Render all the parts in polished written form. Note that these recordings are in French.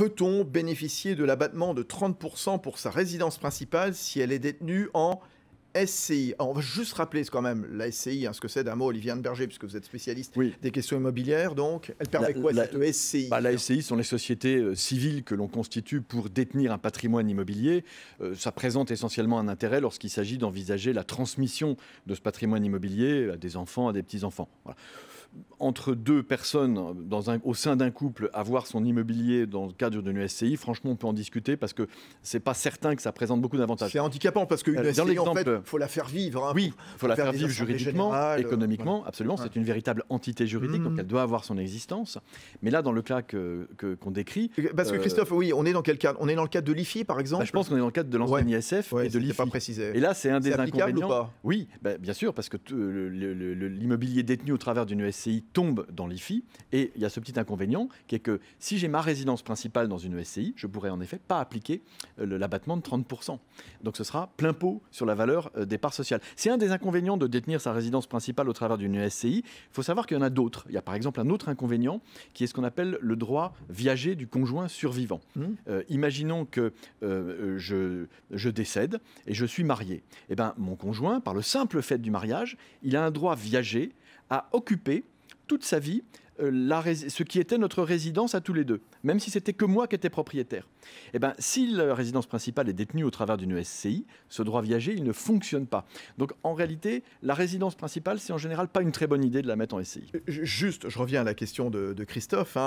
Peut-on bénéficier de l'abattement de 30% pour sa résidence principale si elle est détenue en SCI? Alors, on va juste rappeler quand même la SCI, ce que c'est d'un mot, Olivier Berger, puisque vous êtes spécialiste des questions immobilières. Donc, elle permet quoi cette SCI? La SCI sont les sociétés civiles que l'on constitue pour détenir un patrimoine immobilier. Ça présente essentiellement un intérêt lorsqu'il s'agit d'envisager la transmission de ce patrimoine immobilier à des enfants, à des petits-enfants. Voilà. Entre deux personnes au sein d'un couple, avoir son immobilier dans le cadre d'une SCI, franchement, on peut en discuter parce que c'est pas certain que ça présente beaucoup d'avantages. C'est handicapant parce qu'une SCI, en fait, il faut la faire vivre. Oui, il faut la faire vivre juridiquement, économiquement, absolument. Ouais. C'est une véritable entité juridique, donc elle doit avoir son existence. Mais là, dans le cas qu'on décrit... Parce que Christophe, oui, on est dans quel cadre? On est dans le cadre de l'IFI, par exemple? Je pense qu'on est dans le cadre de l'ancienne ISF et de l'IFI. Pas précisé. Et là, c'est un des inconvénients. Ou pas? Oui, bien sûr, parce que l'immobilier détenu au travers d'une SCI tombe dans l'IFI, et il y a ce petit inconvénient qui est que si j'ai ma résidence principale dans une SCI, je pourrais en effet pas appliquer l'abattement de 30%. Donc ce sera plein pot sur la valeur des parts sociales. C'est un des inconvénients de détenir sa résidence principale au travers d'une SCI. Il faut savoir qu'il y en a d'autres. Il y a par exemple un autre inconvénient qui est ce qu'on appelle le droit viager du conjoint survivant. Imaginons que je décède et je suis marié. Eh ben, mon conjoint, par le simple fait du mariage, il a un droit viager à occuper toute sa vie ce qui était notre résidence à tous les deux, même si c'était que moi qui étais propriétaire. Eh ben, si la résidence principale est détenue au travers d'une SCI, ce droit viager, il ne fonctionne pas. Donc en réalité, la résidence principale, c'est en général pas une très bonne idée de la mettre en SCI. Juste, je reviens à la question de Christophe,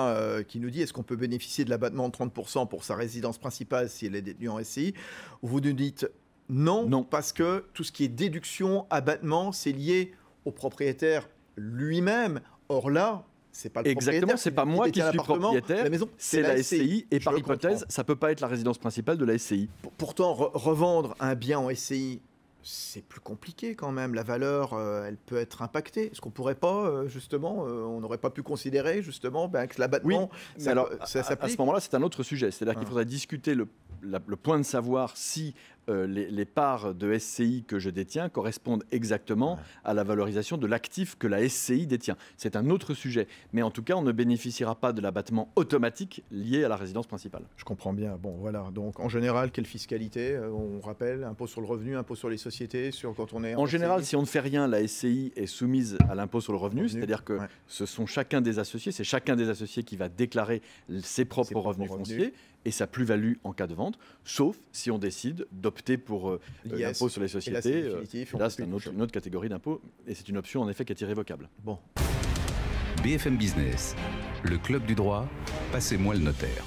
qui nous dit, est-ce qu'on peut bénéficier de l'abattement de 30% pour sa résidence principale si elle est détenue en SCI? Vous nous dites non, parce que tout ce qui est déduction, abattement, c'est lié au propriétaire lui-même. Or là, c'est pas le propriétaire. Exactement, c'est pas moi qui suis propriétaire, c'est la SCI. Et par hypothèse, ça peut pas être la résidence principale de la SCI. Pourtant, revendre un bien en SCI, c'est plus compliqué quand même. La valeur, elle peut être impactée. Est-ce qu'on pourrait pas, justement, on n'aurait pas pu considérer, justement, que l'abattement, ça s'applique? À ce moment-là, c'est un autre sujet. C'est-à-dire qu'il faudrait discuter le point de savoir si les parts de SCI que je détiens correspondent exactement à la valorisation de l'actif que la SCI détient. C'est un autre sujet. Mais en tout cas, on ne bénéficiera pas de l'abattement automatique lié à la résidence principale. Je comprends bien. Bon, voilà. Donc, en général, quelle fiscalité? On rappelle, impôt sur le revenu, impôt sur les sociétés, quand on est en général, si on ne fait rien, la SCI est soumise à l'impôt sur le revenu. C'est-à-dire que ce sont chacun des associés. C'est chacun des associés qui va déclarer ses propres revenus fonciers et sa plus-value en cas de vente, sauf si on décide d'opter pour l'impôt sur les sociétés. Là, c'est une autre catégorie d'impôt, et c'est une option en effet qui est irrévocable. BFM Business, le club du droit, passez-moi le notaire.